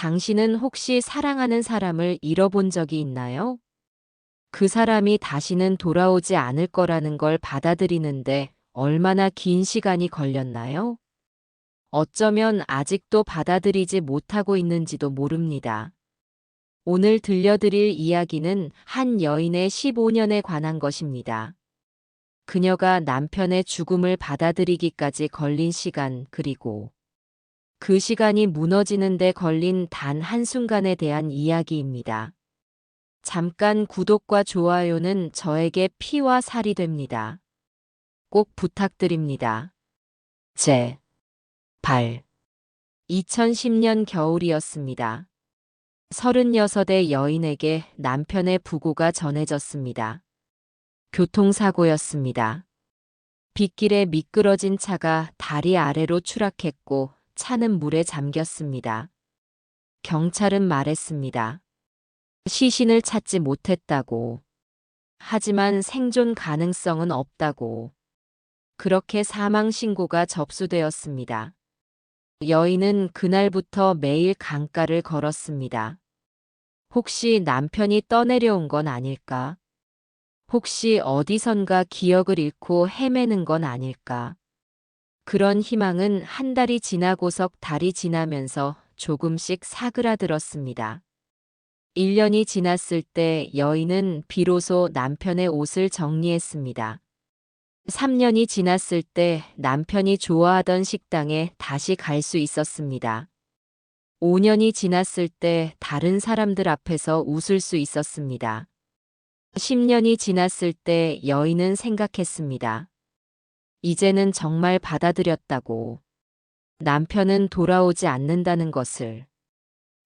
당신은 혹시 사랑하는 사람을 잃어본 적이 있나요? 그 사람이 다시는 돌아오지 않을 거라는 걸 받아들이는데 얼마나 긴 시간이 걸렸나요? 어쩌면 아직도 받아들이지 못하고 있는지도 모릅니다. 오늘 들려드릴 이야기는 한 여인의 15년에 관한 것입니다. 그녀가 남편의 죽음을 받아들이기까지 걸린 시간, 그리고 그 시간이 무너지는데 걸린 단 한순간에 대한 이야기입니다. 잠깐 구독과 좋아요는 저에게 피와 살이 됩니다. 꼭 부탁드립니다. 제 8. 2010년 겨울이었습니다. 36의 여인에게 남편의 부고가 전해졌습니다. 교통사고였습니다. 빗길에 미끄러진 차가 다리 아래로 추락했고 차는 물에 잠겼습니다. 경찰은 말했습니다. 시신을 찾지 못했다고. 하지만 생존 가능성은 없다고. 그렇게 사망 신고가 접수되었습니다. 여인은 그날부터 매일 강가를 걸었습니다. 혹시 남편이 떠내려온 건 아닐까? 혹시 어디선가 기억을 잃고 헤매는 건 아닐까? 그런 희망은 한 달이 지나고서 달이 지나면서 조금씩 사그라들었습니다. 1년이 지났을 때 여인은 비로소 남편의 옷을 정리했습니다. 3년이 지났을 때 남편이 좋아하던 식당에 다시 갈 수 있었습니다. 5년이 지났을 때 다른 사람들 앞에서 웃을 수 있었습니다. 10년이 지났을 때 여인은 생각했습니다. 이제는 정말 받아들였다고. 남편은 돌아오지 않는다는 것을.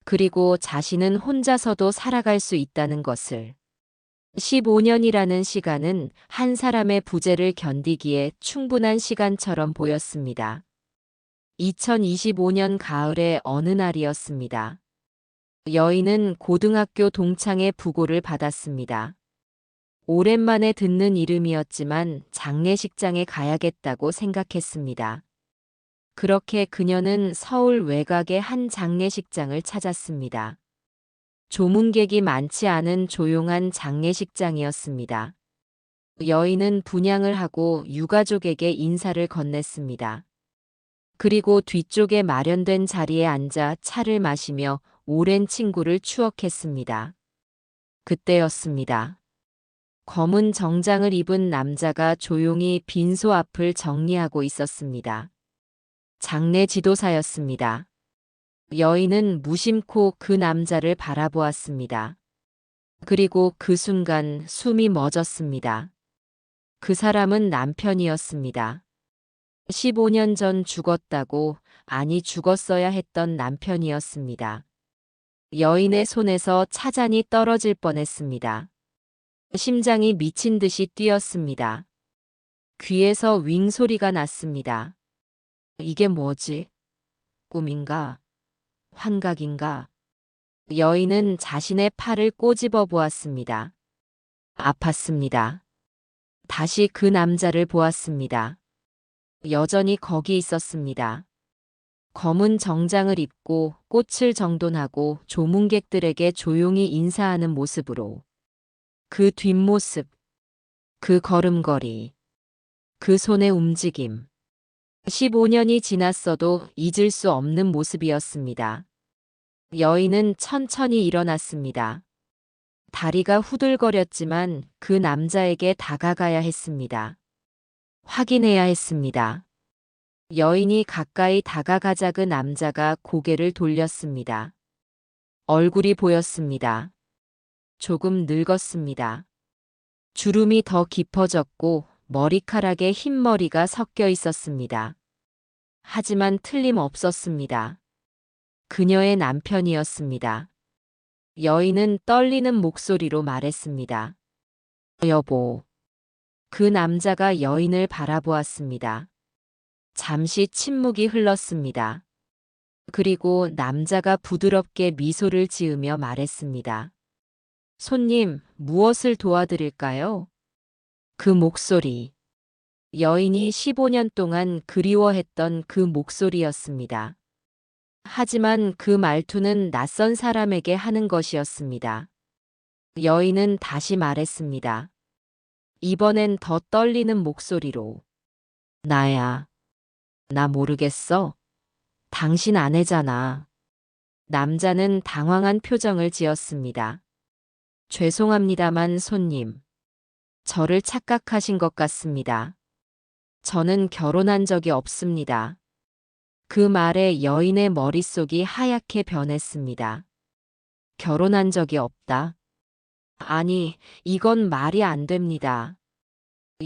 그리고 자신은 혼자서도 살아갈 수 있다는 것을. 15년이라는 시간은 한 사람의 부재를 견디기에 충분한 시간처럼 보였습니다. 2025년 가을의 어느 날이었습니다. 여인은 고등학교 동창의 부고를 받았습니다. 오랜만에 듣는 이름이었지만 장례식장에 가야겠다고 생각했습니다. 그렇게 그녀는 서울 외곽의 한 장례식장을 찾았습니다. 조문객이 많지 않은 조용한 장례식장이었습니다. 여인은 분향을 하고 유가족에게 인사를 건넸습니다. 그리고 뒤쪽에 마련된 자리에 앉아 차를 마시며 오랜 친구를 추억했습니다. 그때였습니다. 검은 정장을 입은 남자가 조용히 빈소 앞을 정리하고 있었습니다. 장례 지도사였습니다. 여인은 무심코 그 남자를 바라보았습니다. 그리고 그 순간 숨이 멎었습니다. 그 사람은 남편이었습니다. 15년 전 죽었다고, 아니 죽었어야 했던 남편이었습니다. 여인의 손에서 차잔이 떨어질 뻔했습니다. 심장이 미친 듯이 뛰었습니다. 귀에서 윙 소리가 났습니다. 이게 뭐지? 꿈인가? 환각인가? 여인은 자신의 팔을 꼬집어 보았습니다. 아팠습니다. 다시 그 남자를 보았습니다. 여전히 거기 있었습니다. 검은 정장을 입고 꽃을 정돈하고 조문객들에게 조용히 인사하는 모습으로. 그 뒷모습, 그 걸음걸이, 그 손의 움직임. 15년이 지났어도 잊을 수 없는 모습이었습니다. 여인은 천천히 일어났습니다. 다리가 후들거렸지만 그 남자에게 다가가야 했습니다. 확인해야 했습니다. 여인이 가까이 다가가자 그 남자가 고개를 돌렸습니다. 얼굴이 보였습니다. 조금 늙었습니다. 주름이 더 깊어졌고 머리카락에 흰머리가 섞여 있었습니다. 하지만 틀림없었습니다. 그녀의 남편이었습니다. 여인은 떨리는 목소리로 말했습니다. 여보. 그 남자가 여인을 바라보았습니다. 잠시 침묵이 흘렀습니다. 그리고 남자가 부드럽게 미소를 지으며 말했습니다. 손님, 무엇을 도와드릴까요? 그 목소리. 여인이 15년 동안 그리워했던 그 목소리였습니다. 하지만 그 말투는 낯선 사람에게 하는 것이었습니다. 여인은 다시 말했습니다. 이번엔 더 떨리는 목소리로. 나야. 나 모르겠어. 당신 아내잖아. 남자는 당황한 표정을 지었습니다. 죄송합니다만 손님. 저를 착각하신 것 같습니다. 저는 결혼한 적이 없습니다. 그 말에 여인의 머릿속이 하얗게 변했습니다. 결혼한 적이 없다. 아니, 이건 말이 안 됩니다.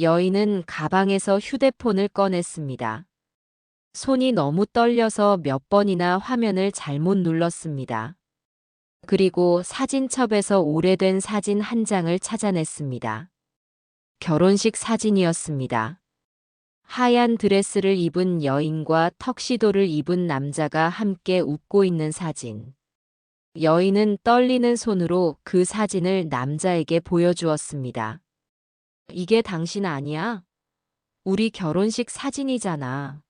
여인은 가방에서 휴대폰을 꺼냈습니다. 손이 너무 떨려서 몇 번이나 화면을 잘못 눌렀습니다. 그리고 사진첩에서 오래된 사진 한 장을 찾아냈습니다. 결혼식 사진이었습니다. 하얀 드레스를 입은 여인과 턱시도를 입은 남자가 함께 웃고 있는 사진. 여인은 떨리는 손으로 그 사진을 남자에게 보여주었습니다. 이게 당신 아니야? 우리 결혼식 사진이잖아.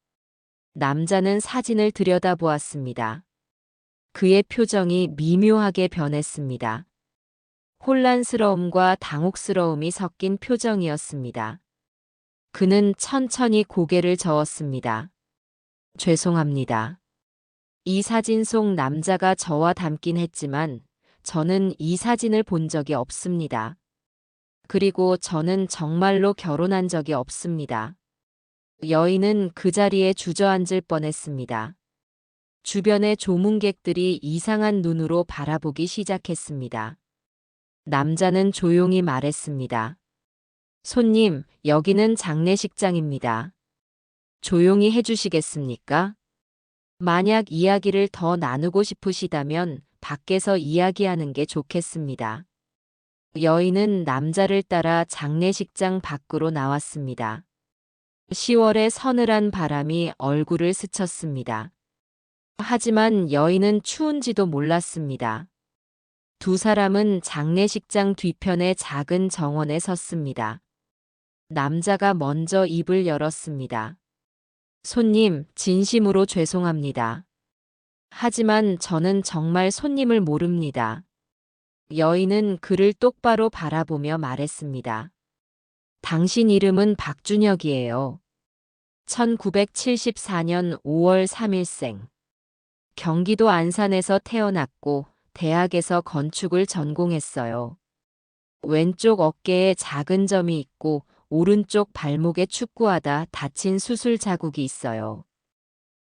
남자는 사진을 들여다보았습니다. 그의 표정이 미묘하게 변했습니다. 혼란스러움과 당혹스러움이 섞인 표정이었습니다. 그는 천천히 고개를 저었습니다. 죄송합니다. 이 사진 속 남자가 저와 닮긴 했지만 저는 이 사진을 본 적이 없습니다. 그리고 저는 정말로 결혼한 적이 없습니다. 여인은 그 자리에 주저앉을 뻔했습니다. 주변의 조문객들이 이상한 눈으로 바라보기 시작했습니다. 남자는 조용히 말했습니다. 손님, 여기는 장례식장입니다. 조용히 해주시겠습니까? 만약 이야기를 더 나누고 싶으시다면 밖에서 이야기하는 게 좋겠습니다. 여인은 남자를 따라 장례식장 밖으로 나왔습니다. 10월의 서늘한 바람이 얼굴을 스쳤습니다. 하지만 여인은 추운지도 몰랐습니다. 두 사람은 장례식장 뒤편의 작은 정원에 섰습니다. 남자가 먼저 입을 열었습니다. 손님, 진심으로 죄송합니다. 하지만 저는 정말 손님을 모릅니다. 여인은 그를 똑바로 바라보며 말했습니다. 당신 이름은 박준혁이에요. 1974년 5월 3일생. 경기도 안산에서 태어났고 대학에서 건축을 전공했어요. 왼쪽 어깨에 작은 점이 있고 오른쪽 발목에 축구하다 다친 수술 자국이 있어요.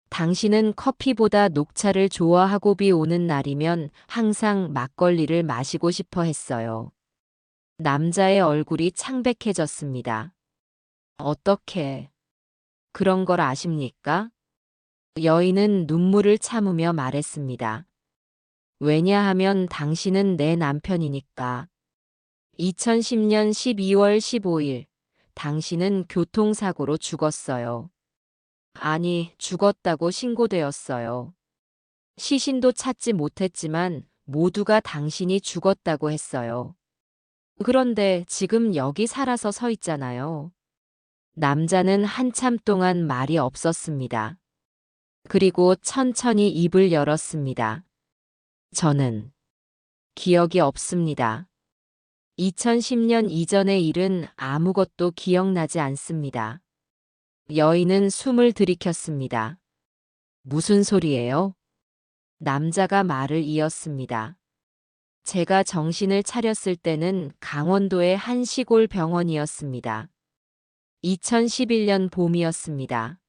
당신은 커피보다 녹차를 좋아하고 비 오는 날이면 항상 막걸리를 마시고 싶어 했어요. 남자의 얼굴이 창백해졌습니다. 어떻게 그런 걸 아십니까? 여인은 눈물을 참으며 말했습니다. 왜냐하면 당신은 내 남편이니까. 2010년 12월 15일, 당신은 교통사고로 죽었어요. 아니, 죽었다고 신고되었어요. 시신도 찾지 못했지만 모두가 당신이 죽었다고 했어요. 그런데 지금 여기 살아서 서 있잖아요. 남자는 한참 동안 말이 없었습니다. 그리고 천천히 입을 열었습니다. 저는 기억이 없습니다. 2010년 이전의 일은 아무것도 기억나지 않습니다. 여인은 숨을 들이켰습니다. 무슨 소리예요? 남자가 말을 이었습니다. 제가 정신을 차렸을 때는 강원도의 한 시골 병원이었습니다. 2011년 봄이었습니다.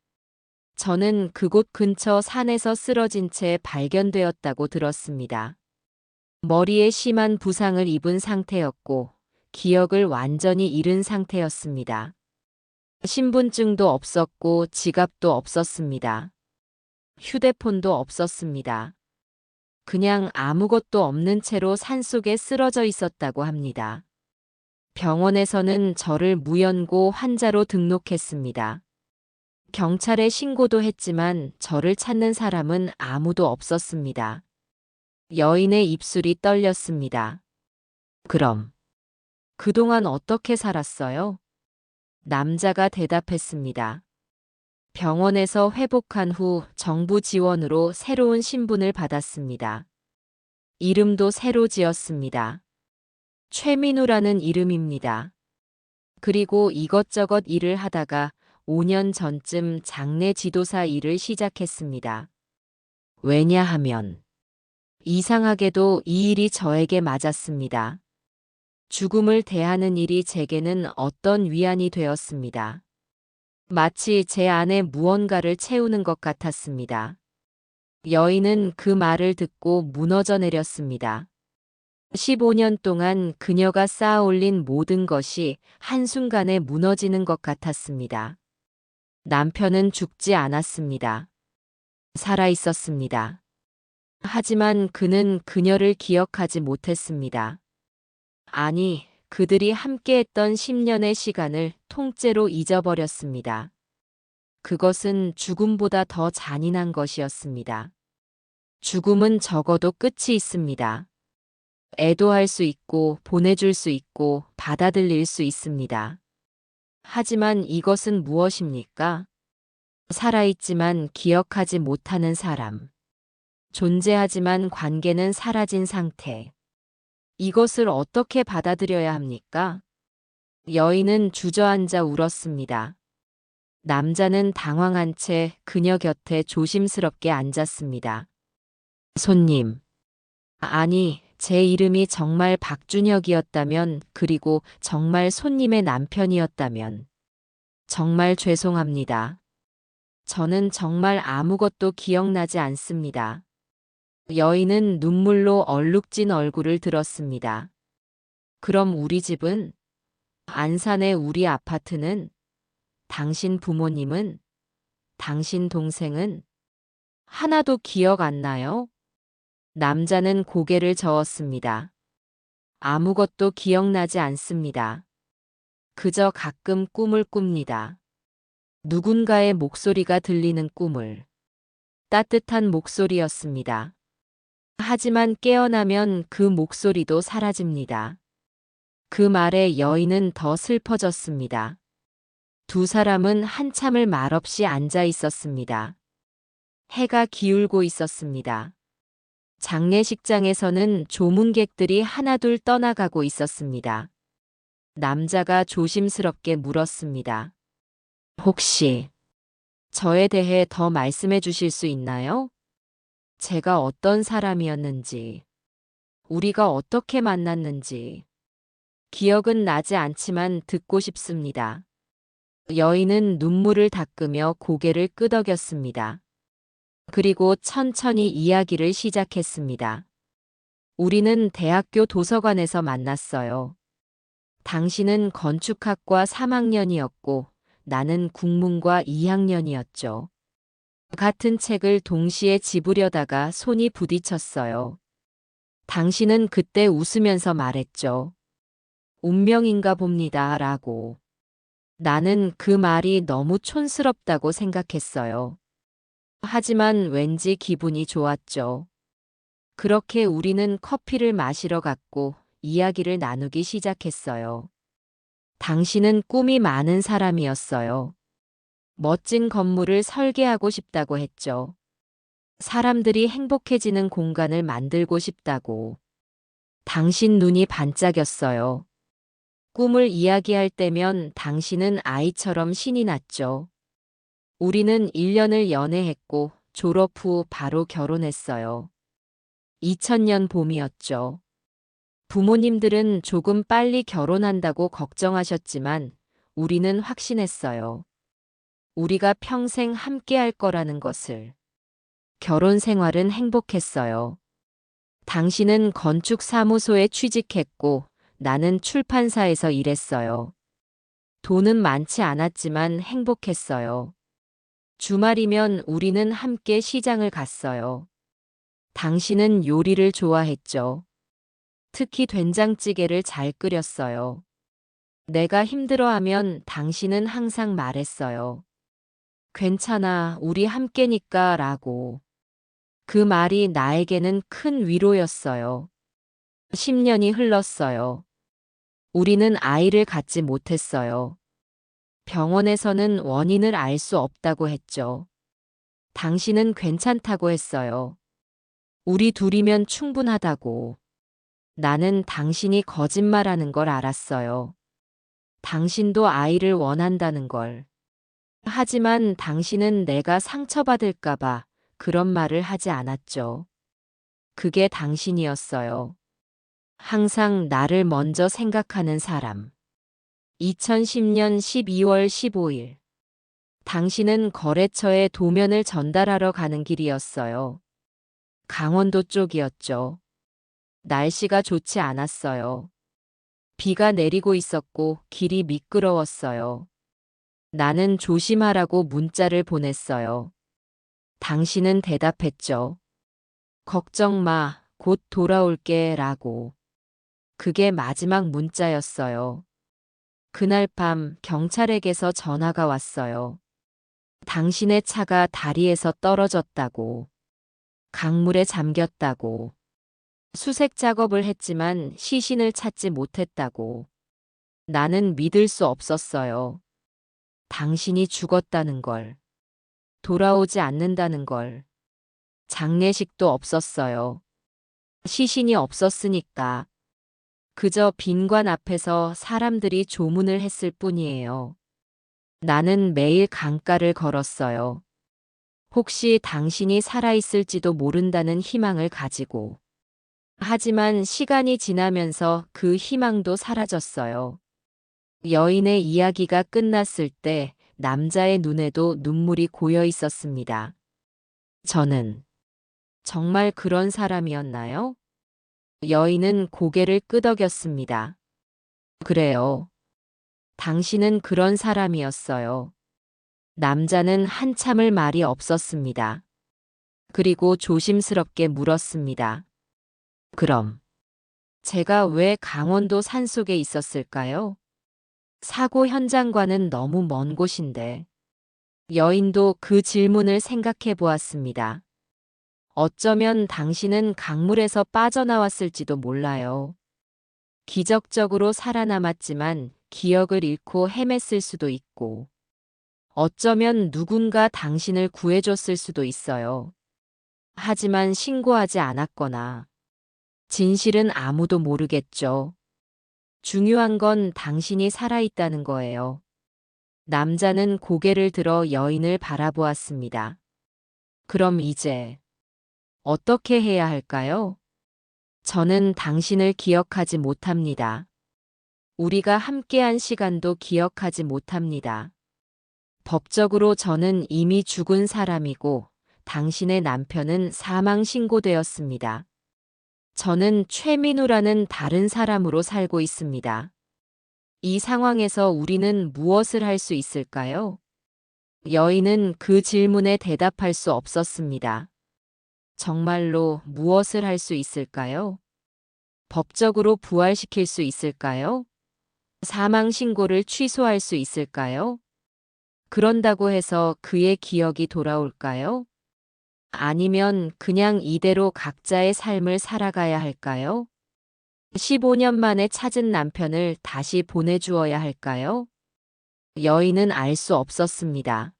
저는 그곳 근처 산에서 쓰러진 채 발견되었다고 들었습니다. 머리에 심한 부상을 입은 상태였고 기억을 완전히 잃은 상태였습니다. 신분증도 없었고 지갑도 없었습니다. 휴대폰도 없었습니다. 그냥 아무것도 없는 채로 산속에 쓰러져 있었다고 합니다. 병원에서는 저를 무연고 환자로 등록했습니다. 경찰에 신고도 했지만 저를 찾는 사람은 아무도 없었습니다. 여인의 입술이 떨렸습니다. 그럼 그동안 어떻게 살았어요? 남자가 대답했습니다. 병원에서 회복한 후 정부 지원으로 새로운 신분을 받았습니다. 이름도 새로 지었습니다. 최민우라는 이름입니다. 그리고 이것저것 일을 하다가 5년 전쯤 장례 지도사 일을 시작했습니다. 왜냐하면 이상하게도 이 일이 저에게 맞았습니다. 죽음을 대하는 일이 제게는 어떤 위안이 되었습니다. 마치 제 안에 무언가를 채우는 것 같았습니다. 여인은 그 말을 듣고 무너져 내렸습니다. 15년 동안 그녀가 쌓아 올린 모든 것이 한순간에 무너지는 것 같았습니다. 남편은 죽지 않았습니다. 살아 있었습니다. 하지만 그는 그녀를 기억하지 못했습니다. 아니, 그들이 함께했던 10년의 시간을 통째로 잊어버렸습니다. 그것은 죽음보다 더 잔인한 것이었습니다. 죽음은 적어도 끝이 있습니다. 애도할 수 있고 보내줄 수 있고 받아들일 수 있습니다. 하지만 이것은 무엇입니까? 살아있지만 기억하지 못하는 사람. 존재하지만 관계는 사라진 상태. 이것을 어떻게 받아들여야 합니까? 여인은 주저앉아 울었습니다. 남자는 당황한 채 그녀 곁에 조심스럽게 앉았습니다. 손님. 아니, 제 이름이 정말 박준혁이었다면, 그리고 정말 손님의 남편이었다면, 정말 죄송합니다. 저는 정말 아무것도 기억나지 않습니다. 여인은 눈물로 얼룩진 얼굴을 들었습니다. 그럼 우리 집은? 안산의 우리 아파트는? 당신 부모님은? 당신 동생은? 하나도 기억 안 나요? 남자는 고개를 저었습니다. 아무것도 기억나지 않습니다. 그저 가끔 꿈을 꿉니다. 누군가의 목소리가 들리는 꿈을. 따뜻한 목소리였습니다. 하지만 깨어나면 그 목소리도 사라집니다. 그 말에 여인은 더 슬퍼졌습니다. 두 사람은 한참을 말없이 앉아 있었습니다. 해가 기울고 있었습니다. 장례식장에서는 조문객들이 하나둘 떠나가고 있었습니다. 남자가 조심스럽게 물었습니다. 혹시 저에 대해 더 말씀해 주실 수 있나요? 제가 어떤 사람이었는지, 우리가 어떻게 만났는지. 기억은 나지 않지만 듣고 싶습니다. 여인은 눈물을 닦으며 고개를 끄덕였습니다. 그리고 천천히 이야기를 시작했습니다. 우리는 대학교 도서관에서 만났어요. 당신은 건축학과 3학년이었고 나는 국문과 2학년이었죠. 같은 책을 동시에 집으려다가 손이 부딪혔어요. 당신은 그때 웃으면서 말했죠. 운명인가 봅니다. 라고. 나는 그 말이 너무 촌스럽다고 생각했어요. 하지만 왠지 기분이 좋았죠. 그렇게 우리는 커피를 마시러 갔고 이야기를 나누기 시작했어요. 당신은 꿈이 많은 사람이었어요. 멋진 건물을 설계하고 싶다고 했죠. 사람들이 행복해지는 공간을 만들고 싶다고. 당신 눈이 반짝였어요. 꿈을 이야기할 때면 당신은 아이처럼 신이 났죠. 우리는 1년을 연애했고 졸업 후 바로 결혼했어요. 2000년 봄이었죠. 부모님들은 조금 빨리 결혼한다고 걱정하셨지만 우리는 확신했어요. 우리가 평생 함께 할 거라는 것을. 결혼 생활은 행복했어요. 당신은 건축사무소에 취직했고 나는 출판사에서 일했어요. 돈은 많지 않았지만 행복했어요. 주말이면 우리는 함께 시장을 갔어요. 당신은 요리를 좋아했죠. 특히 된장찌개를 잘 끓였어요. 내가 힘들어하면 당신은 항상 말했어요. 괜찮아, 우리 함께니까 라고. 그 말이 나에게는 큰 위로였어요. 10년이 흘렀어요. 우리는 아이를 갖지 못했어요. 병원에서는 원인을 알 수 없다고 했죠. 당신은 괜찮다고 했어요. 우리 둘이면 충분하다고. 나는 당신이 거짓말하는 걸 알았어요. 당신도 아이를 원한다는 걸. 하지만 당신은 내가 상처받을까봐 그런 말을 하지 않았죠. 그게 당신이었어요. 항상 나를 먼저 생각하는 사람. 2010년 12월 15일. 당신은 거래처에 도면을 전달하러 가는 길이었어요. 강원도 쪽이었죠. 날씨가 좋지 않았어요. 비가 내리고 있었고 길이 미끄러웠어요. 나는 조심하라고 문자를 보냈어요. 당신은 대답했죠. 걱정 마, 곧 돌아올게 라고. 그게 마지막 문자였어요. 그날 밤 경찰에게서 전화가 왔어요. 당신의 차가 다리에서 떨어졌다고. 강물에 잠겼다고. 수색 작업을 했지만 시신을 찾지 못했다고. 나는 믿을 수 없었어요. 당신이 죽었다는 걸. 돌아오지 않는다는 걸. 장례식도 없었어요. 시신이 없었으니까. 그저 빈관 앞에서 사람들이 조문을 했을 뿐이에요. 나는 매일 강가를 걸었어요. 혹시 당신이 살아있을지도 모른다는 희망을 가지고. 하지만 시간이 지나면서 그 희망도 사라졌어요. 여인의 이야기가 끝났을 때 남자의 눈에도 눈물이 고여 있었습니다. 저는 정말 그런 사람이었나요? 여인은 고개를 끄덕였습니다. 그래요. 당신은 그런 사람이었어요. 남자는 한참을 말이 없었습니다. 그리고 조심스럽게 물었습니다. 그럼 제가 왜 강원도 산속에 있었을까요? 사고 현장과는 너무 먼 곳인데. 여인도 그 질문을 생각해 보았습니다. 어쩌면 당신은 강물에서 빠져나왔을지도 몰라요. 기적적으로 살아남았지만 기억을 잃고 헤맸을 수도 있고. 어쩌면 누군가 당신을 구해줬을 수도 있어요. 하지만 신고하지 않았거나. 진실은 아무도 모르겠죠. 중요한 건 당신이 살아있다는 거예요. 남자는 고개를 들어 여인을 바라보았습니다. 그럼 이제 어떻게 해야 할까요? 저는 당신을 기억하지 못합니다. 우리가 함께한 시간도 기억하지 못합니다. 법적으로 저는 이미 죽은 사람이고 당신의 남편은 사망 신고되었습니다. 저는 최민우라는 다른 사람으로 살고 있습니다. 이 상황에서 우리는 무엇을 할 수 있을까요? 여인은 그 질문에 대답할 수 없었습니다. 정말로 무엇을 할 수 있을까요? 법적으로 부활시킬 수 있을까요? 사망 신고를 취소할 수 있을까요? 그런다고 해서 그의 기억이 돌아올까요? 아니면 그냥 이대로 각자의 삶을 살아가야 할까요? 15년 만에 찾은 남편을 다시 보내주어야 할까요? 여인은 알 수 없었습니다.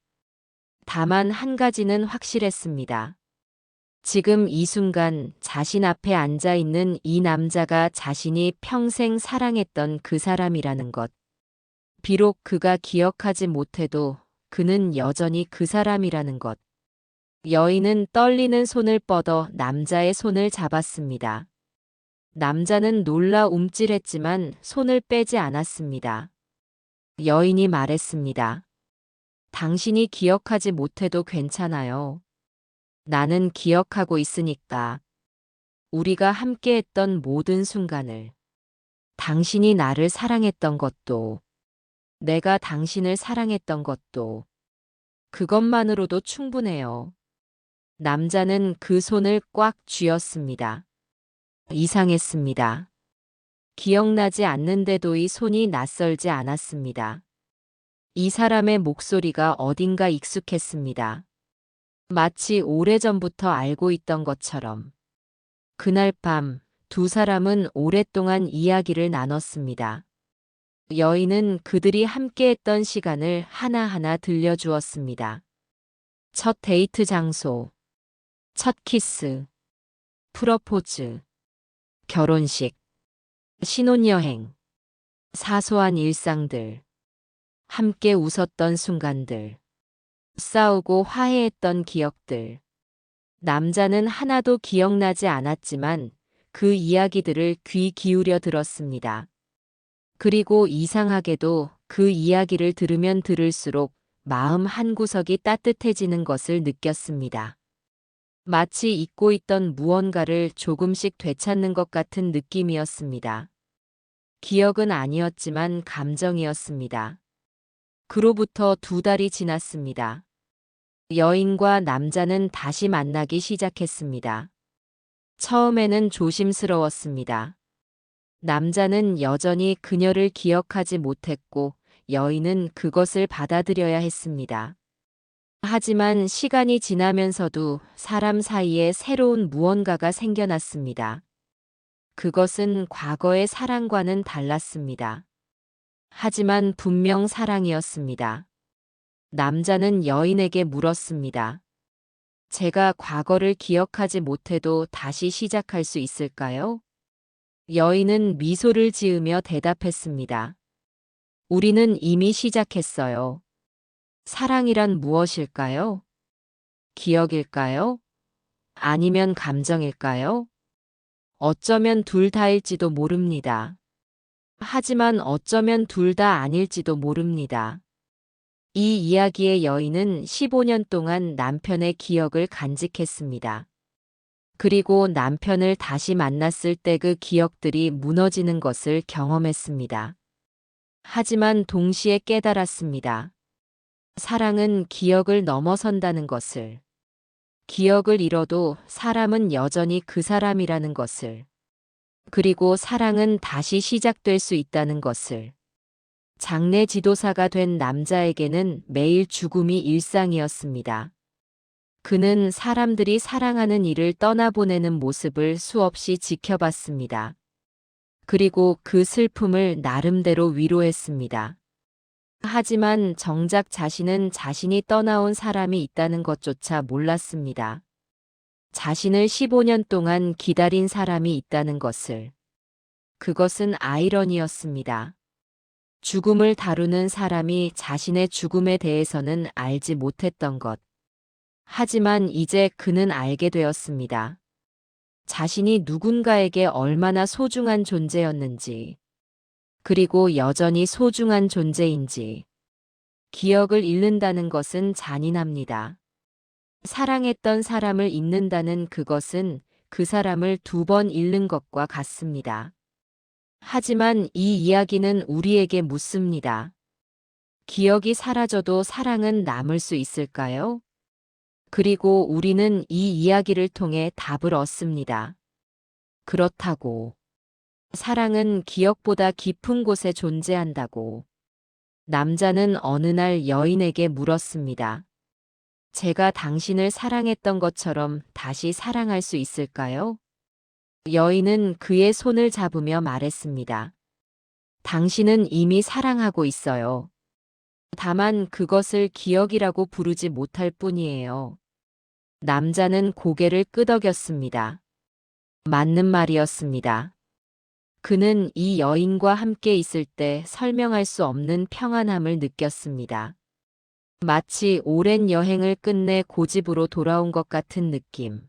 다만 한 가지는 확실했습니다. 지금 이 순간 자신 앞에 앉아 있는 이 남자가 자신이 평생 사랑했던 그 사람이라는 것. 비록 그가 기억하지 못해도 그는 여전히 그 사람이라는 것. 여인은 떨리는 손을 뻗어 남자의 손을 잡았습니다. 남자는 놀라 움찔했지만 손을 빼지 않았습니다. 여인이 말했습니다. 당신이 기억하지 못해도 괜찮아요. 나는 기억하고 있으니까. 우리가 함께했던 모든 순간을. 당신이 나를 사랑했던 것도. 내가 당신을 사랑했던 것도. 그것만으로도 충분해요. 남자는 그 손을 꽉 쥐었습니다. 이상했습니다. 기억나지 않는데도 이 손이 낯설지 않았습니다. 이 사람의 목소리가 어딘가 익숙했습니다. 마치 오래전부터 알고 있던 것처럼. 그날 밤 두 사람은 오랫동안 이야기를 나눴습니다. 여인은 그들이 함께했던 시간을 하나하나 들려주었습니다. 첫 데이트 장소, 첫 키스, 프러포즈, 결혼식, 신혼여행, 사소한 일상들, 함께 웃었던 순간들, 싸우고 화해했던 기억들. 남자는 하나도 기억나지 않았지만 그 이야기들을 귀 기울여 들었습니다. 그리고 이상하게도 그 이야기를 들으면 들을수록 마음 한구석이 따뜻해지는 것을 느꼈습니다. 마치 잊고 있던 무언가를 조금씩 되찾는 것 같은 느낌이었습니다. 기억은 아니었지만 감정이었습니다. 그로부터 2달이 지났습니다. 여인과 남자는 다시 만나기 시작했습니다. 처음에는 조심스러웠습니다. 남자는 여전히 그녀를 기억하지 못했고 여인은 그것을 받아들여야 했습니다. 하지만 시간이 지나면서도 사람 사이에 새로운 무언가가 생겨났습니다. 그것은 과거의 사랑과는 달랐습니다. 하지만 분명 사랑이었습니다. 남자는 여인에게 물었습니다. 제가 과거를 기억하지 못해도 다시 시작할 수 있을까요? 여인은 미소를 지으며 대답했습니다. 우리는 이미 시작했어요. 사랑이란 무엇일까요? 기억일까요? 아니면 감정일까요? 어쩌면 둘 다일지도 모릅니다. 하지만 어쩌면 둘 다 아닐지도 모릅니다. 이 이야기의 여인은 15년 동안 남편의 기억을 간직했습니다. 그리고 남편을 다시 만났을 때 그 기억들이 무너지는 것을 경험했습니다. 하지만 동시에 깨달았습니다. 사랑은 기억을 넘어선다는 것을. 기억을 잃어도 사람은 여전히 그 사람이라는 것을. 그리고 사랑은 다시 시작될 수 있다는 것을. 장례 지도사가 된 남자에게는 매일 죽음이 일상이었습니다. 그는 사람들이 사랑하는 이를 떠나보내는 모습을 수없이 지켜봤습니다. 그리고 그 슬픔을 나름대로 위로했습니다. 하지만 정작 자신은 자신이 떠나온 사람이 있다는 것조차 몰랐습니다. 자신을 15년 동안 기다린 사람이 있다는 것을. 그것은 아이러니였습니다. 죽음을 다루는 사람이 자신의 죽음에 대해서는 알지 못했던 것. 하지만 이제 그는 알게 되었습니다. 자신이 누군가에게 얼마나 소중한 존재였는지, 그리고 여전히 소중한 존재인지. 기억을 잃는다는 것은 잔인합니다. 사랑했던 사람을 잊는다는 그것은 그 사람을 2번 잃는 것과 같습니다. 하지만 이 이야기는 우리에게 묻습니다. 기억이 사라져도 사랑은 남을 수 있을까요? 그리고 우리는 이 이야기를 통해 답을 얻습니다. 그렇다고. 사랑은 기억보다 깊은 곳에 존재한다고. 남자는 어느 날 여인에게 물었습니다. 제가 당신을 사랑했던 것처럼 다시 사랑할 수 있을까요? 여인은 그의 손을 잡으며 말했습니다. 당신은 이미 사랑하고 있어요. 다만 그것을 기억이라고 부르지 못할 뿐이에요. 남자는 고개를 끄덕였습니다. 맞는 말이었습니다. 그는 이 여인과 함께 있을 때 설명할 수 없는 평안함을 느꼈습니다. 마치 오랜 여행을 끝내 고집으로 돌아온 것 같은 느낌.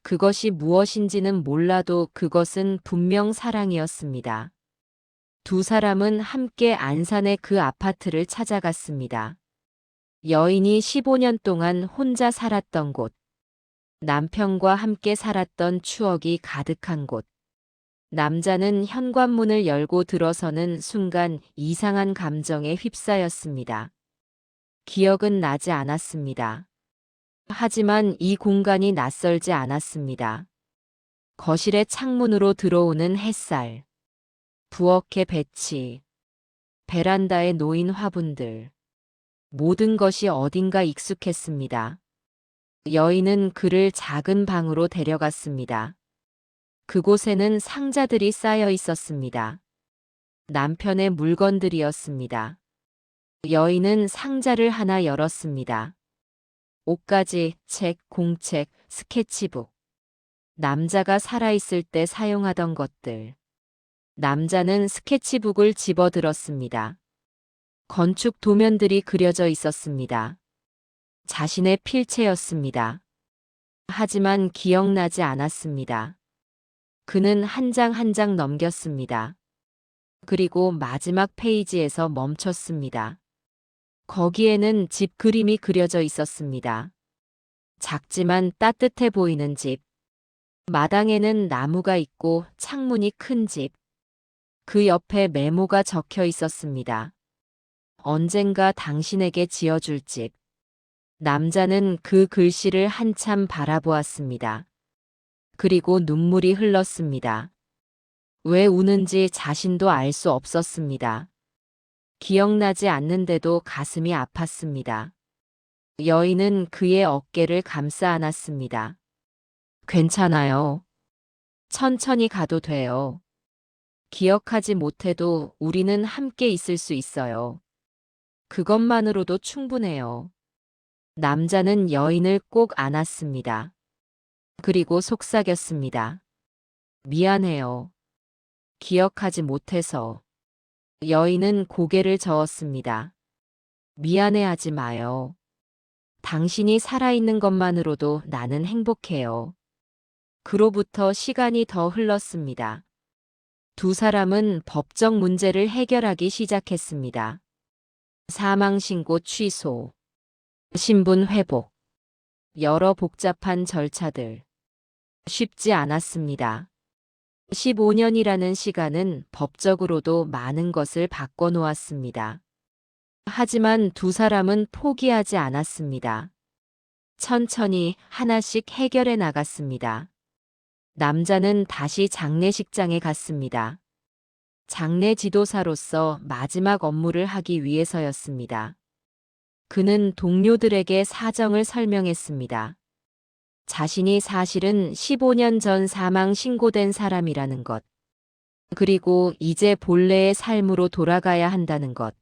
그것이 무엇인지는 몰라도 그것은 분명 사랑이었습니다. 2사람은 함께 안산의 그 아파트를 찾아갔습니다. 여인이 15년 동안 혼자 살았던 곳. 남편과 함께 살았던 추억이 가득한 곳. 남자는 현관문을 열고 들어서는 순간 이상한 감정에 휩싸였습니다. 기억은 나지 않았습니다. 하지만 이 공간이 낯설지 않았습니다. 거실의 창문으로 들어오는 햇살, 부엌의 배치, 베란다에 놓인 화분들. 모든 것이 어딘가 익숙했습니다. 여인은 그를 작은 방으로 데려갔습니다. 그곳에는 상자들이 쌓여 있었습니다. 남편의 물건들이었습니다. 여인은 상자를 하나 열었습니다. 옷가지, 책, 공책, 스케치북. 남자가 살아있을 때 사용하던 것들. 남자는 스케치북을 집어들었습니다. 건축 도면들이 그려져 있었습니다. 자신의 필체였습니다. 하지만 기억나지 않았습니다. 그는 한 장 한 장 넘겼습니다. 그리고 마지막 페이지에서 멈췄습니다. 거기에는 집 그림이 그려져 있었습니다. 작지만 따뜻해 보이는 집. 마당에는 나무가 있고 창문이 큰 집. 그 옆에 메모가 적혀 있었습니다. 언젠가 당신에게 지어줄 집. 남자는 그 글씨를 한참 바라보았습니다. 그리고 눈물이 흘렀습니다. 왜 우는지 자신도 알 수 없었습니다. 기억나지 않는데도 가슴이 아팠습니다. 여인은 그의 어깨를 감싸 안았습니다. 괜찮아요. 천천히 가도 돼요. 기억하지 못해도 우리는 함께 있을 수 있어요. 그것만으로도 충분해요. 남자는 여인을 꼭 안았습니다. 그리고 속삭였습니다. 미안해요. 기억하지 못해서. 여인은 고개를 저었습니다. 미안해하지 마요. 당신이 살아있는 것만으로도 나는 행복해요. 그로부터 시간이 더 흘렀습니다. 두 사람은 법적 문제를 해결하기 시작했습니다. 사망신고 취소, 신분 회복, 여러 복잡한 절차들. 쉽지 않았습니다. 15년이라는 시간은 법적으로도 많은 것을 바꿔놓았습니다. 하지만 두 사람은 포기하지 않았습니다. 천천히 하나씩 해결해 나갔습니다. 남자는 다시 장례식장에 갔습니다. 장례 지도사로서 마지막 업무를 하기 위해서였습니다. 그는 동료들에게 사정을 설명했습니다. 자신이 사실은 15년 전 사망 신고된 사람이라는 것. 그리고 이제 본래의 삶으로 돌아가야 한다는 것.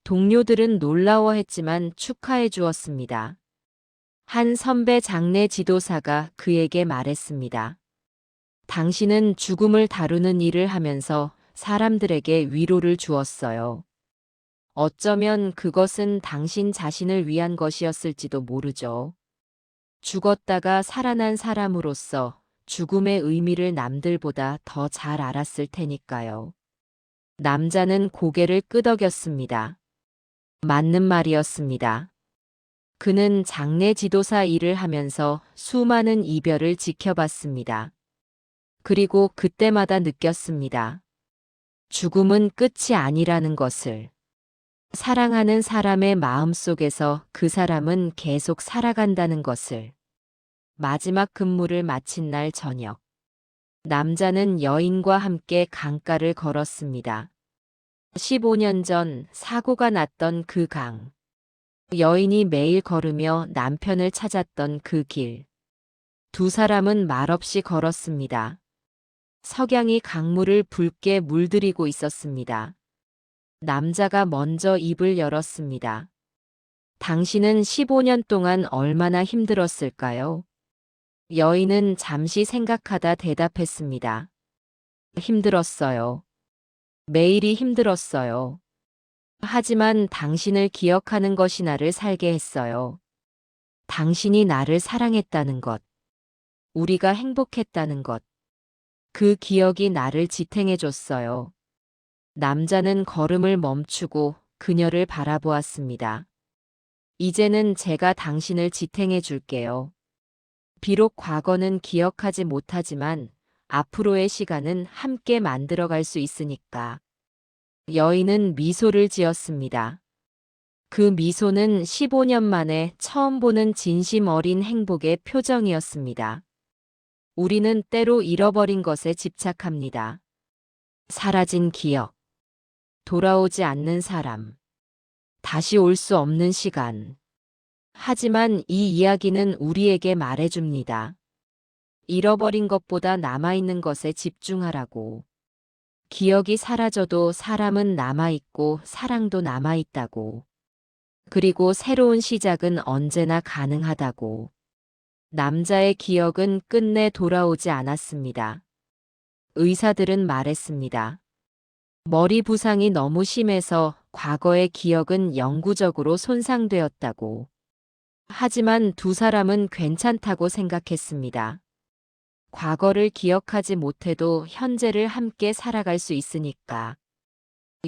동료들은 놀라워했지만 축하해 주었습니다. 한 선배 장례 지도사가 그에게 말했습니다. 당신은 죽음을 다루는 일을 하면서 사람들에게 위로를 주었어요. 어쩌면 그것은 당신 자신을 위한 것이었을지도 모르죠. 죽었다가 살아난 사람으로서 죽음의 의미를 남들보다 더 잘 알았을 테니까요. 남자는 고개를 끄덕였습니다. 맞는 말이었습니다. 그는 장례 지도사 일을 하면서 수많은 이별을 지켜봤습니다. 그리고 그때마다 느꼈습니다. 죽음은 끝이 아니라는 것을. 사랑하는 사람의 마음속에서 그 사람은 계속 살아간다는 것을. 마지막 근무를 마친 날 저녁. 남자는 여인과 함께 강가를 걸었습니다. 15년 전 사고가 났던 그 강. 여인이 매일 걸으며 남편을 찾았던 그 길. 두 사람은 말없이 걸었습니다. 석양이 강물을 붉게 물들이고 있었습니다. 남자가 먼저 입을 열었습니다. 당신은 15년 동안 얼마나 힘들었을까요? 여인은 잠시 생각하다 대답했습니다. 힘들었어요. 매일이 힘들었어요. 하지만 당신을 기억하는 것이 나를 살게 했어요. 당신이 나를 사랑했다는 것. 우리가 행복했다는 것. 그 기억이 나를 지탱해줬어요. 남자는 걸음을 멈추고 그녀를 바라보았습니다. 이제는 제가 당신을 지탱해 줄게요. 비록 과거는 기억하지 못하지만 앞으로의 시간은 함께 만들어갈 수 있으니까. 여인은 미소를 지었습니다. 그 미소는 15년 만에 처음 보는 진심 어린 행복의 표정이었습니다. 우리는 때로 잃어버린 것에 집착합니다. 사라진 기억, 돌아오지 않는 사람, 다시 올 수 없는 시간. 하지만 이 이야기는 우리에게 말해줍니다. 잃어버린 것보다 남아있는 것에 집중하라고. 기억이 사라져도 사람은 남아있고 사랑도 남아있다고. 그리고 새로운 시작은 언제나 가능하다고. 남자의 기억은 끝내 돌아오지 않았습니다. 의사들은 말했습니다. 머리 부상이 너무 심해서 과거의 기억은 영구적으로 손상되었다고. 하지만 두 사람은 괜찮다고 생각했습니다. 과거를 기억하지 못해도 현재를 함께 살아갈 수 있으니까.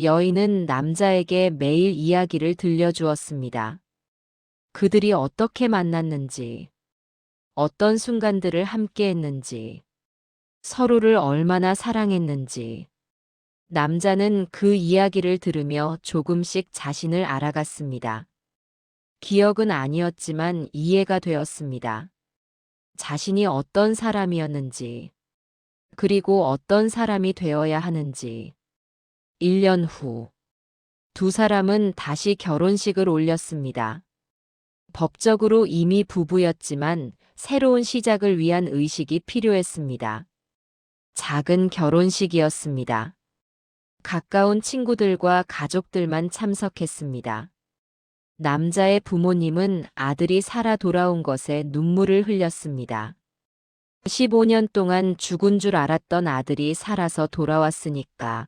여인은 남자에게 매일 이야기를 들려주었습니다. 그들이 어떻게 만났는지, 어떤 순간들을 함께 했는지, 서로를 얼마나 사랑했는지. 남자는 그 이야기를 들으며 조금씩 자신을 알아갔습니다. 기억은 아니었지만 이해가 되었습니다. 자신이 어떤 사람이었는지, 그리고 어떤 사람이 되어야 하는지. 1년 후, 두 사람은 다시 결혼식을 올렸습니다. 법적으로 이미 부부였지만 새로운 시작을 위한 의식이 필요했습니다. 작은 결혼식이었습니다. 가까운 친구들과 가족들만 참석했습니다. 남자의 부모님은 아들이 살아 돌아온 것에 눈물을 흘렸습니다. 15년 동안 죽은 줄 알았던 아들이 살아서 돌아왔으니까.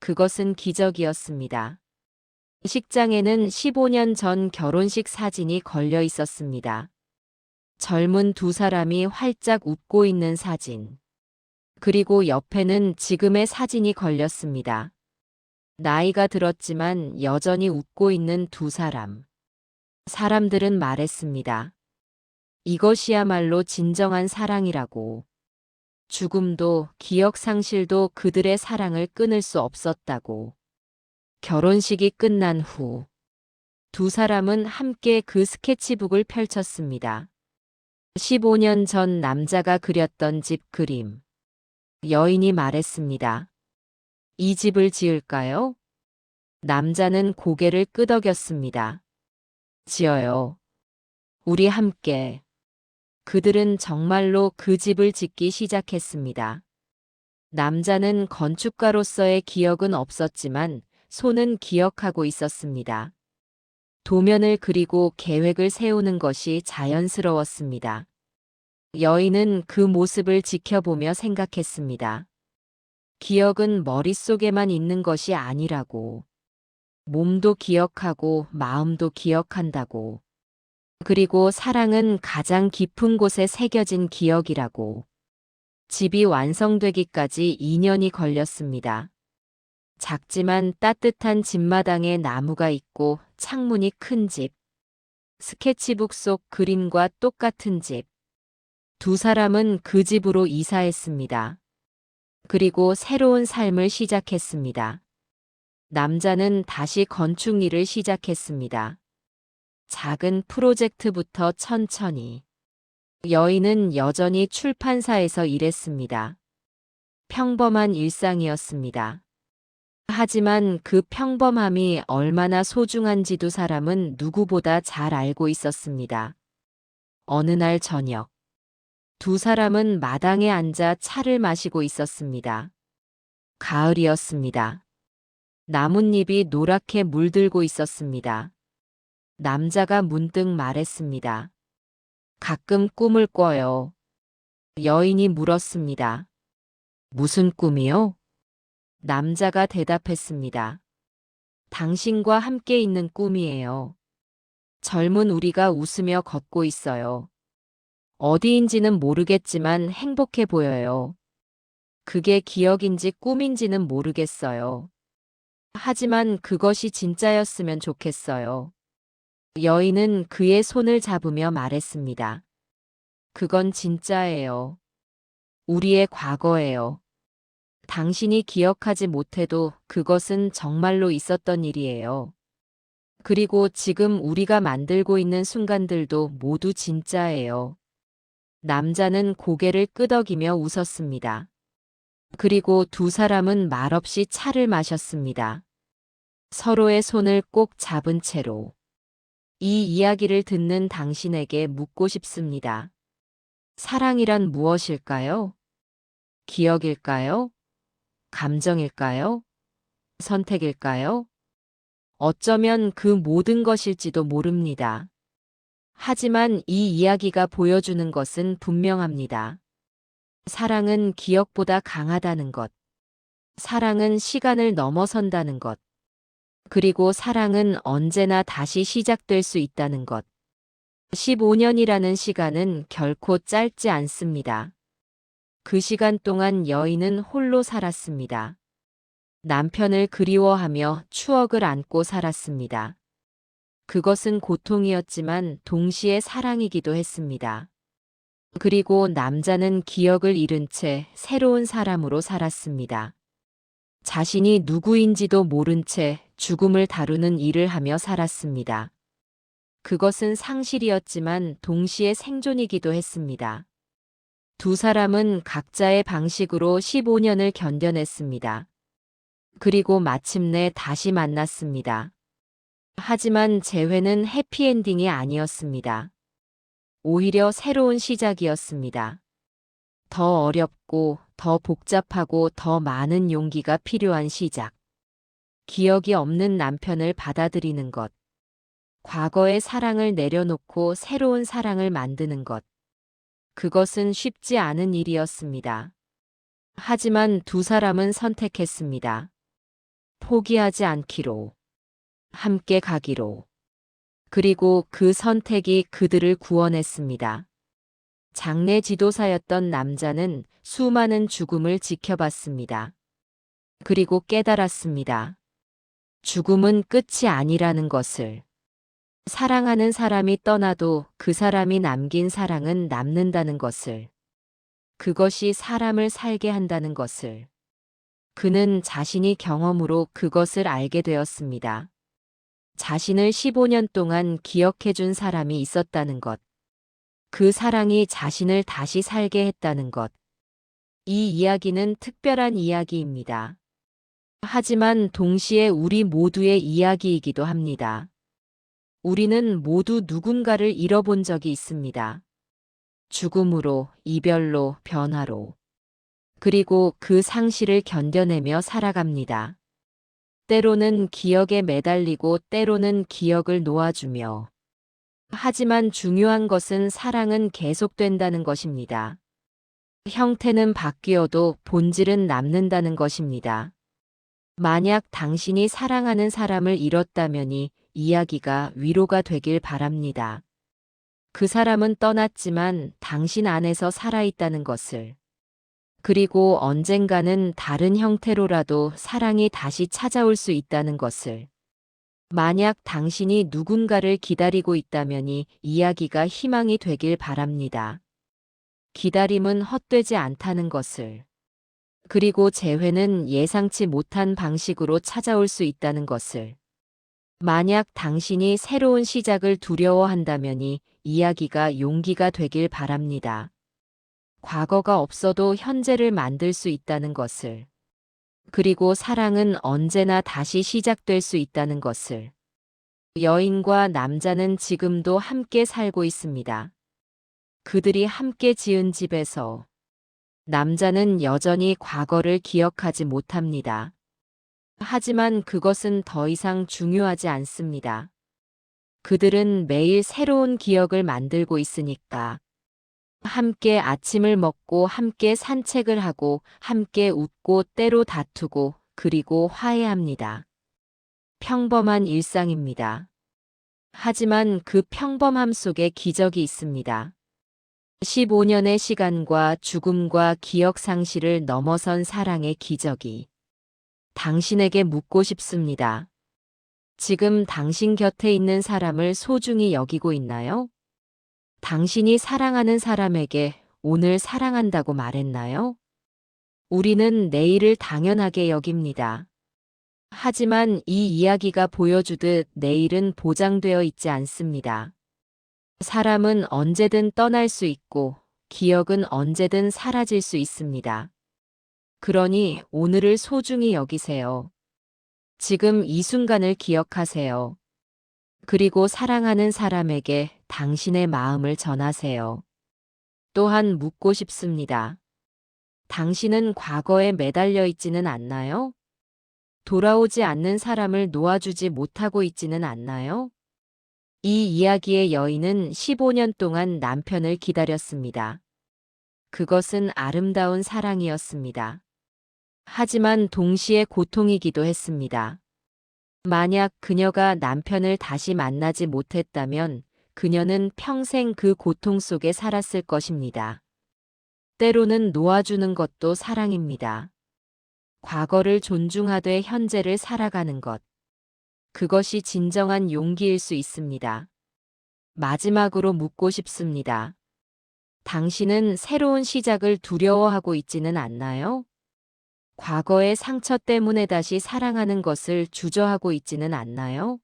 그것은 기적이었습니다. 식장에는 15년 전 결혼식 사진이 걸려 있었습니다. 젊은 두 사람이 활짝 웃고 있는 사진. 그리고 옆에는 지금의 사진이 걸렸습니다. 나이가 들었지만 여전히 웃고 있는 두 사람. 사람들은 말했습니다. 이것이야말로 진정한 사랑이라고. 죽음도 기억 상실도 그들의 사랑을 끊을 수 없었다고. 결혼식이 끝난 후, 두 사람은 함께 그 스케치북을 펼쳤습니다. 15년 전 남자가 그렸던 집 그림. 여인이 말했습니다. 이 집을 지을까요? 남자는 고개를 끄덕였습니다. 지어요. 우리 함께. 그들은 정말로 그 집을 짓기 시작했습니다. 남자는 건축가로서의 기억은 없었지만 손은 기억하고 있었습니다. 도면을 그리고 계획을 세우는 것이 자연스러웠습니다. 여인은 그 모습을 지켜보며 생각했습니다. 기억은 머릿속에만 있는 것이 아니라고. 몸도 기억하고 마음도 기억한다고. 그리고 사랑은 가장 깊은 곳에 새겨진 기억이라고. 집이 완성되기까지 2년이 걸렸습니다. 작지만 따뜻한 집마당에 나무가 있고 창문이 큰 집. 스케치북 속 그림과 똑같은 집. 두 사람은 그 집으로 이사했습니다. 그리고 새로운 삶을 시작했습니다. 남자는 다시 건축 일을 시작했습니다. 작은 프로젝트부터 천천히. 여인은 여전히 출판사에서 일했습니다. 평범한 일상이었습니다. 하지만 그 평범함이 얼마나 소중한지 두 사람은 누구보다 잘 알고 있었습니다. 어느 날 저녁, 두 사람은 마당에 앉아 차를 마시고 있었습니다. 가을이었습니다. 나뭇잎이 노랗게 물들고 있었습니다. 남자가 문득 말했습니다. 가끔 꿈을 꿔요. 여인이 물었습니다. 무슨 꿈이요? 남자가 대답했습니다. 당신과 함께 있는 꿈이에요. 젊은 우리가 웃으며 걷고 있어요. 어디인지는 모르겠지만 행복해 보여요. 그게 기억인지 꿈인지는 모르겠어요. 하지만 그것이 진짜였으면 좋겠어요. 여인은 그의 손을 잡으며 말했습니다. 그건 진짜예요. 우리의 과거예요. 당신이 기억하지 못해도 그것은 정말로 있었던 일이에요. 그리고 지금 우리가 만들고 있는 순간들도 모두 진짜예요. 남자는 고개를 끄덕이며 웃었습니다. 그리고 두 사람은 말없이 차를 마셨습니다. 서로의 손을 꼭 잡은 채로. 이 이야기를 듣는 당신에게 묻고 싶습니다. 사랑이란 무엇일까요? 기억일까요? 감정일까요? 선택일까요? 어쩌면 그 모든 것일지도 모릅니다. 하지만 이 이야기가 보여주는 것은 분명합니다. 사랑은 기억보다 강하다는 것. 사랑은 시간을 넘어선다는 것. 그리고 사랑은 언제나 다시 시작될 수 있다는 것. 15년이라는 시간은 결코 짧지 않습니다. 그 시간 동안 여인은 홀로 살았습니다. 남편을 그리워하며 추억을 안고 살았습니다. 그것은 고통이었지만 동시에 사랑이기도 했습니다. 그리고 남자는 기억을 잃은 채 새로운 사람으로 살았습니다. 자신이 누구인지도 모른 채 죽음을 다루는 일을 하며 살았습니다. 그것은 상실이었지만 동시에 생존이기도 했습니다. 두 사람은 각자의 방식으로 15년을 견뎌냈습니다. 그리고 마침내 다시 만났습니다. 하지만 재회는 해피엔딩이 아니었습니다. 오히려 새로운 시작이었습니다. 더 어렵고, 더 복잡하고, 더 많은 용기가 필요한 시작. 기억이 없는 남편을 받아들이는 것. 과거의 사랑을 내려놓고 새로운 사랑을 만드는 것. 그것은 쉽지 않은 일이었습니다. 하지만 두 사람은 선택했습니다. 포기하지 않기로. 함께 가기로. 그리고 그 선택이 그들을 구원했습니다. 장례 지도사였던 남자는 수많은 죽음을 지켜봤습니다. 그리고 깨달았습니다. 죽음은 끝이 아니라는 것을. 사랑하는 사람이 떠나도 그 사람이 남긴 사랑은 남는다는 것을. 그것이 사람을 살게 한다는 것을. 그는 자신이 경험으로 그것을 알게 되었습니다. 자신을 15년 동안 기억해준 사람이 있었다는 것. 그 사랑이 자신을 다시 살게 했다는 것. 이 이야기는 특별한 이야기입니다. 하지만 동시에 우리 모두의 이야기이기도 합니다. 우리는 모두 누군가를 잃어본 적이 있습니다. 죽음으로, 이별로, 변화로. 그리고 그 상실을 견뎌내며 살아갑니다. 때로는 기억에 매달리고 때로는 기억을 놓아주며. 하지만 중요한 것은 사랑은 계속된다는 것입니다. 형태는 바뀌어도 본질은 남는다는 것입니다. 만약 당신이 사랑하는 사람을 잃었다면 이야기가 위로가 되길 바랍니다. 그 사람은 떠났지만 당신 안에서 살아있다는 것을. 그리고 언젠가는 다른 형태로라도 사랑이 다시 찾아올 수 있다는 것을. 만약 당신이 누군가를 기다리고 있다면 이야기가 희망이 되길 바랍니다. 기다림은 헛되지 않다는 것을. 그리고 재회는 예상치 못한 방식으로 찾아올 수 있다는 것을. 만약 당신이 새로운 시작을 두려워한다면 이야기가 용기가 되길 바랍니다. 과거가 없어도 현재를 만들 수 있다는 것을. 그리고 사랑은 언제나 다시 시작될 수 있다는 것을. 여인과 남자는 지금도 함께 살고 있습니다. 그들이 함께 지은 집에서. 남자는 여전히 과거를 기억하지 못합니다. 하지만 그것은 더 이상 중요하지 않습니다. 그들은 매일 새로운 기억을 만들고 있으니까. 함께 아침을 먹고 함께 산책을 하고 함께 웃고 때로 다투고 그리고 화해합니다. 평범한 일상입니다. 하지만 그 평범함 속에 기적이 있습니다. 15년의 시간과 죽음과 기억 상실을 넘어선 사랑의 기적이. 당신에게 묻고 싶습니다. 지금 당신 곁에 있는 사람을 소중히 여기고 있나요? 당신이 사랑하는 사람에게 오늘 사랑한다고 말했나요? 우리는 내일을 당연하게 여깁니다. 하지만 이 이야기가 보여주듯 내일은 보장되어 있지 않습니다. 사람은 언제든 떠날 수 있고 기억은 언제든 사라질 수 있습니다. 그러니 오늘을 소중히 여기세요. 지금 이 순간을 기억하세요. 그리고 사랑하는 사람에게 당신의 마음을 전하세요. 또한 묻고 싶습니다. 당신은 과거에 매달려 있지는 않나요? 돌아오지 않는 사람을 놓아주지 못하고 있지는 않나요? 이 이야기의 여인은 15년 동안 남편을 기다렸습니다. 그것은 아름다운 사랑이었습니다. 하지만 동시에 고통이기도 했습니다. 만약 그녀가 남편을 다시 만나지 못했다면 그녀는 평생 그 고통 속에 살았을 것입니다. 때로는 놓아주는 것도 사랑입니다. 과거를 존중하되 현재를 살아가는 것. 그것이 진정한 용기일 수 있습니다. 마지막으로 묻고 싶습니다. 당신은 새로운 시작을 두려워하고 있지는 않나요? 과거의 상처 때문에 다시 사랑하는 것을 주저하고 있지는 않나요?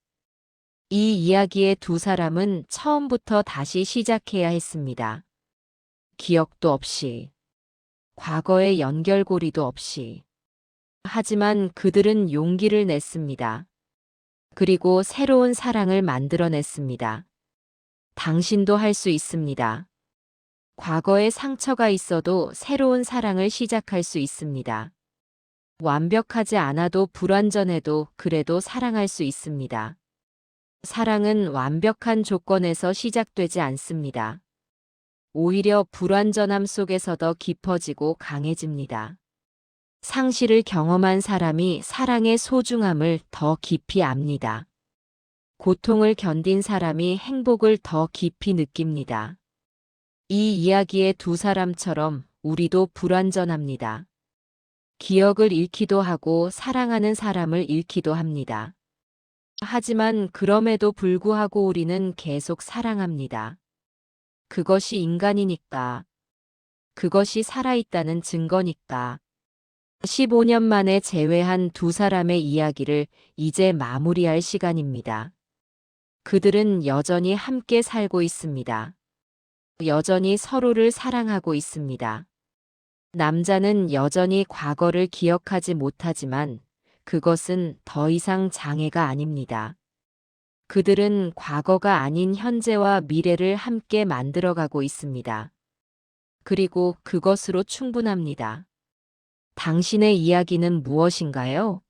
이 이야기의 두 사람은 처음부터 다시 시작해야 했습니다. 기억도 없이, 과거의 연결고리도 없이. 하지만 그들은 용기를 냈습니다. 그리고 새로운 사랑을 만들어냈습니다. 당신도 할 수 있습니다. 과거의 상처가 있어도 새로운 사랑을 시작할 수 있습니다. 완벽하지 않아도 불완전해도 그래도 사랑할 수 있습니다. 사랑은 완벽한 조건에서 시작되지 않습니다. 오히려 불완전함 속에서 더 깊어지고 강해집니다. 상실을 경험한 사람이 사랑의 소중함을 더 깊이 압니다. 고통을 견딘 사람이 행복을 더 깊이 느낍니다. 이 이야기의 두 사람처럼 우리도 불완전합니다. 기억을 잃기도 하고 사랑하는 사람을 잃기도 합니다. 하지만 그럼에도 불구하고 우리는 계속 사랑합니다. 그것이 인간이니까. 그것이 살아있다는 증거니까. 15년 만에 재회한 두 사람의 이야기를 이제 마무리할 시간입니다. 그들은 여전히 함께 살고 있습니다. 여전히 서로를 사랑하고 있습니다. 남자는 여전히 과거를 기억하지 못하지만 그것은 더 이상 장애가 아닙니다. 그들은 과거가 아닌 현재와 미래를 함께 만들어가고 있습니다. 그리고 그것으로 충분합니다. 당신의 이야기는 무엇인가요?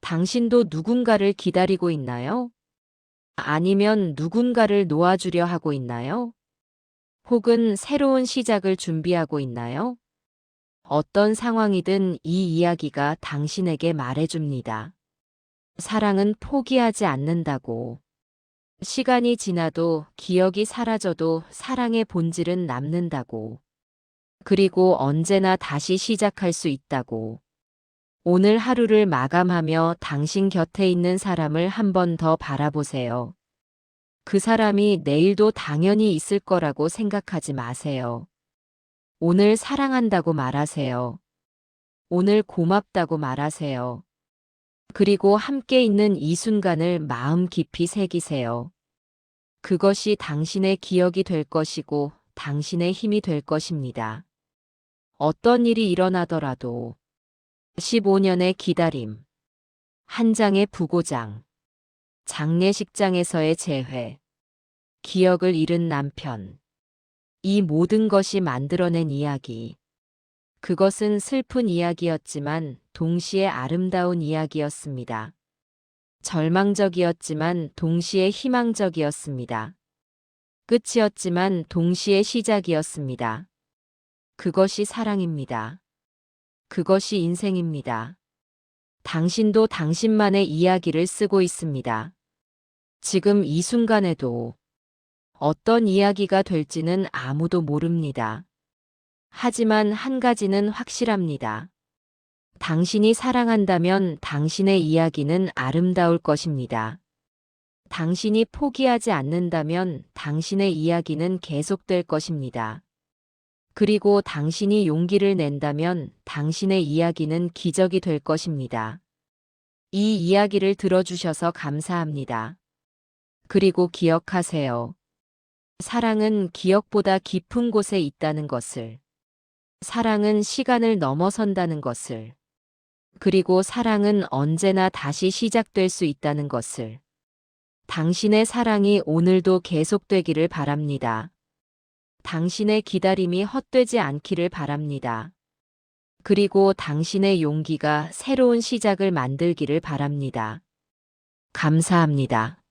당신도 누군가를 기다리고 있나요? 아니면 누군가를 놓아주려 하고 있나요? 혹은 새로운 시작을 준비하고 있나요? 어떤 상황이든 이 이야기가 당신에게 말해줍니다. 사랑은 포기하지 않는다고. 시간이 지나도 기억이 사라져도 사랑의 본질은 남는다고. 그리고 언제나 다시 시작할 수 있다고. 오늘 하루를 마감하며 당신 곁에 있는 사람을 한 번 더 바라보세요. 그 사람이 내일도 당연히 있을 거라고 생각하지 마세요. 오늘 사랑한다고 말하세요. 오늘 고맙다고 말하세요. 그리고 함께 있는 이 순간을 마음 깊이 새기세요. 그것이 당신의 기억이 될 것이고 당신의 힘이 될 것입니다. 어떤 일이 일어나더라도 15년의 기다림, 한 장의 부고장, 장례식장에서의 재회, 기억을 잃은 남편, 이 모든 것이 만들어낸 이야기. 그것은 슬픈 이야기였지만 동시에 아름다운 이야기였습니다. 절망적이었지만 동시에 희망적이었습니다. 끝이었지만 동시에 시작이었습니다. 그것이 사랑입니다. 그것이 인생입니다. 당신도 당신만의 이야기를 쓰고 있습니다. 지금 이 순간에도 어떤 이야기가 될지는 아무도 모릅니다. 하지만 한 가지는 확실합니다. 당신이 사랑한다면 당신의 이야기는 아름다울 것입니다. 당신이 포기하지 않는다면 당신의 이야기는 계속될 것입니다. 그리고 당신이 용기를 낸다면 당신의 이야기는 기적이 될 것입니다. 이 이야기를 들어주셔서 감사합니다. 그리고 기억하세요. 사랑은 기억보다 깊은 곳에 있다는 것을. 사랑은 시간을 넘어선다는 것을. 그리고 사랑은 언제나 다시 시작될 수 있다는 것을. 당신의 사랑이 오늘도 계속되기를 바랍니다. 당신의 기다림이 헛되지 않기를 바랍니다. 그리고 당신의 용기가 새로운 시작을 만들기를 바랍니다. 감사합니다.